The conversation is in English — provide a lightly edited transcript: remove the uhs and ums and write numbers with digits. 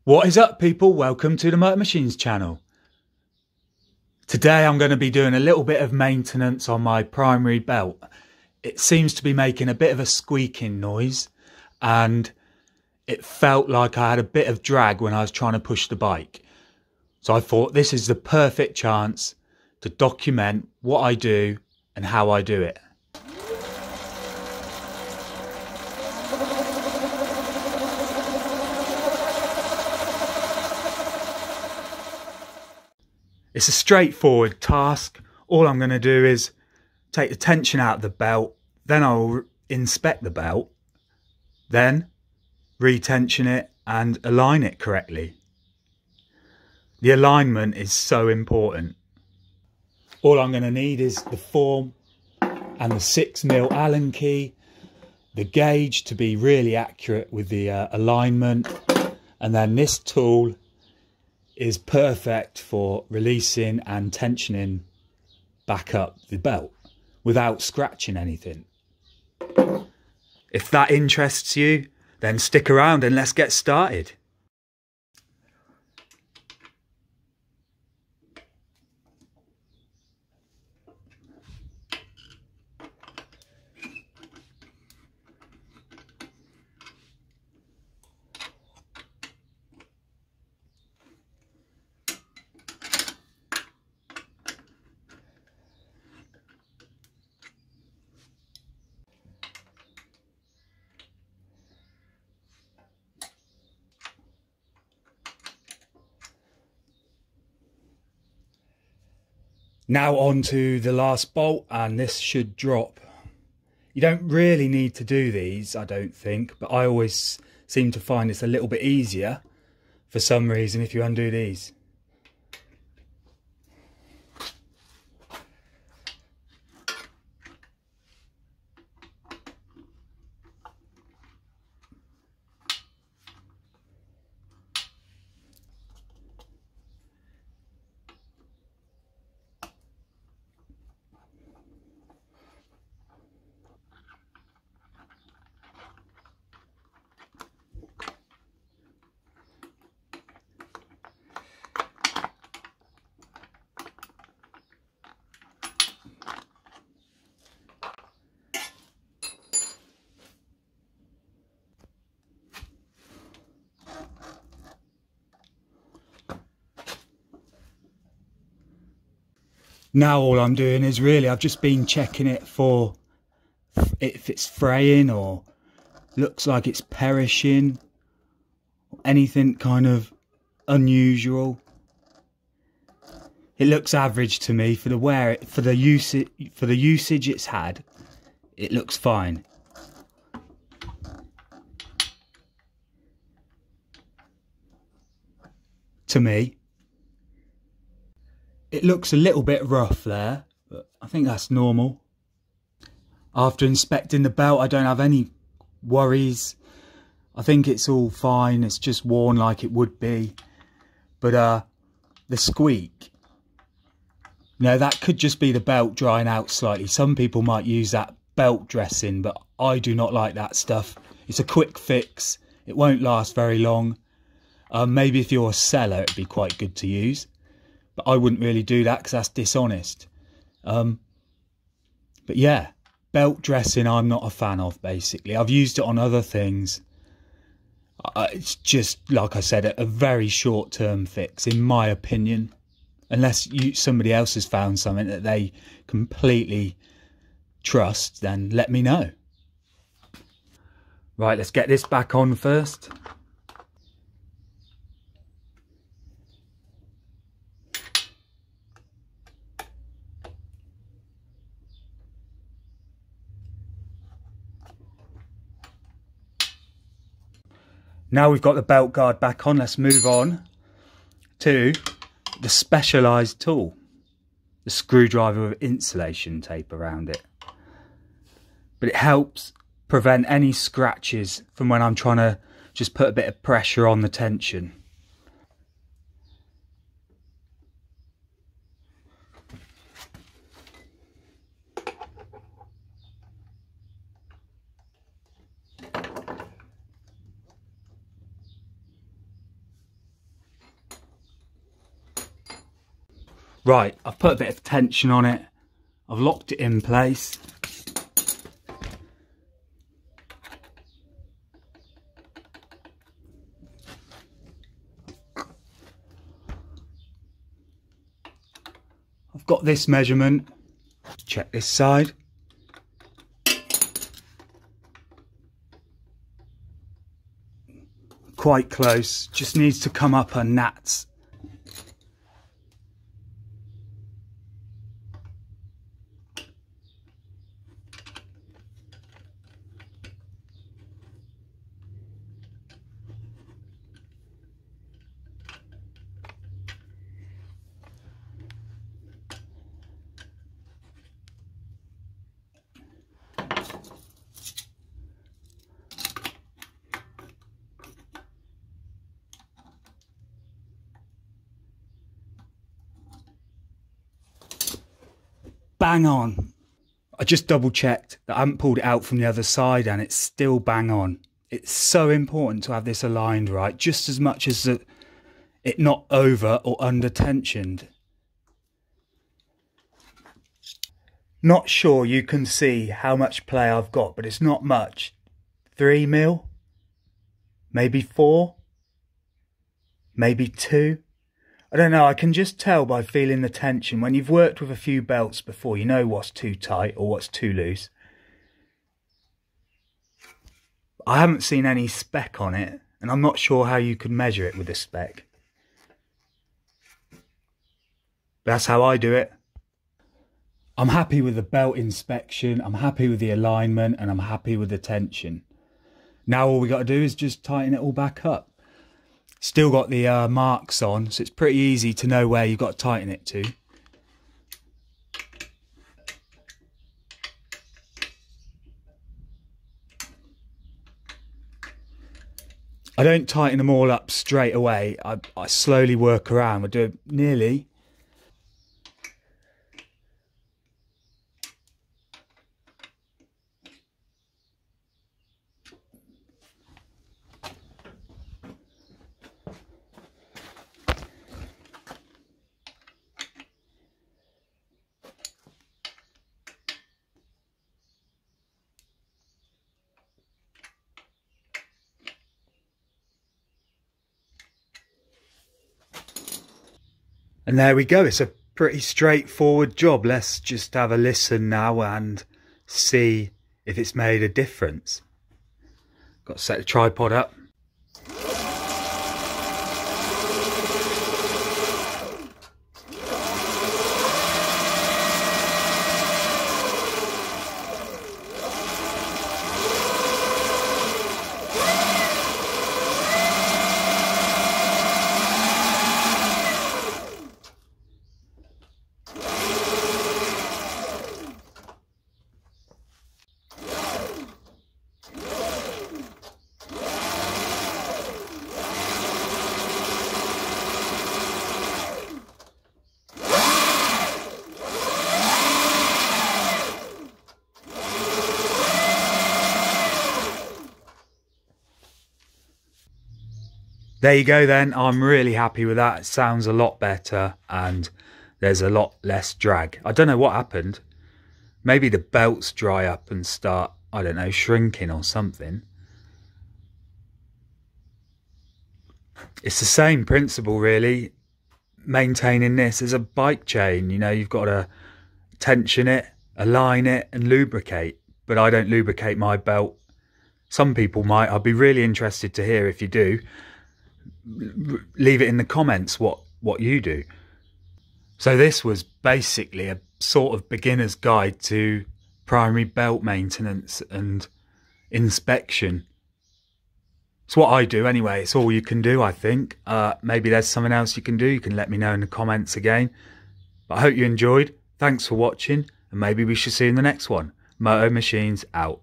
What is up, people? Welcome to the Motor Machines channel. Today I'm going to be doing a little bit of maintenance on my primary belt. It seems to be making a bit of a squeaking noise and it felt like I had a bit of drag when I was trying to push the bike. So I thought this is the perfect chance to document what I do and how I do it. It's a straightforward task. All I'm going to do is take the tension out of the belt, then I'll inspect the belt, then retension it and align it correctly. The alignment is so important. All I'm going to need is the form and the 6mm Allen key, the gauge to be really accurate with the alignment, and then this tool is perfect for releasing and tensioning back up the belt without scratching anything. If that interests you, then stick around and let's get started. Now on to the last bolt, and this should drop. You don't really need to do these, I don't think, but I always seem to find it's a little bit easier for some reason if you undo these. Now all I'm doing is I've just been checking it for if it's fraying or looks like it's perishing, anything kind of unusual. It looks average to me for the usage it's had. It looks fine. To me. It looks a little bit rough there, but I think that's normal. After inspecting the belt, I don't have any worries. I think it's all fine. It's just worn like it would be. But the squeak, that could just be the belt drying out slightly. Some people might use that belt dressing, but I do not like that stuff. It's a quick fix. It won't last very long. Maybe if you're a seller, it'd be quite good to use. But I wouldn't really do that because that's dishonest. But yeah, belt dressing I'm not a fan of, basically. I've used it on other things. It's just, like I said, a very short-term fix, in my opinion. Unless somebody else has found something that they completely trust, then let me know. Right, let's get this back on first. Now we've got the belt guard back on, let's move on to the specialised tool. The screwdriver with insulation tape around it. But it helps prevent any scratches from when I'm trying to just put a bit of pressure on the tension. Right, I've put a bit of tension on it. I've locked it in place. I've got this measurement. Check this side. Quite close, just needs to come up a gnats. Bang on. I just double checked that I haven't pulled it out from the other side and it's still bang on. It's so important to have this aligned right, just as much as it not over or under tensioned. Not sure you can see how much play I've got, but it's not much. 3 mil, maybe 4, maybe 2. I don't know, I can just tell by feeling the tension. When you've worked with a few belts before, you know what's too tight or what's too loose. I haven't seen any spec on it, and I'm not sure how you could measure it with a spec. But that's how I do it. I'm happy with the belt inspection, I'm happy with the alignment, and I'm happy with the tension. Now all we got to do is just tighten it all back up. Still got the marks on, so it's pretty easy to know where you've got to tighten it to. I don't tighten them all up straight away. I slowly work around. We'll do it nearly. And there we go, it's a pretty straightforward job. Let's just have a listen now and see if it's made a difference. Got to set the tripod up. There you go then, I'm really happy with that. It sounds a lot better and there's a lot less drag. I don't know what happened. Maybe the belts dry up and start, I don't know, shrinking or something. It's the same principle really, maintaining this as a bike chain. You know, you've got to tension it, align it and lubricate. But I don't lubricate my belt. Some people might. I'd be really interested to hear if you do. Leave it in the comments what you do. So this was basically a sort of beginner's guide to primary belt maintenance and inspection. It's what I do anyway. It's all you can do, I think. Maybe there's something else you can do. You can let me know in the comments again. But I hope you enjoyed. Thanks for watching, and maybe we should see you in the next one. Moto Machines out.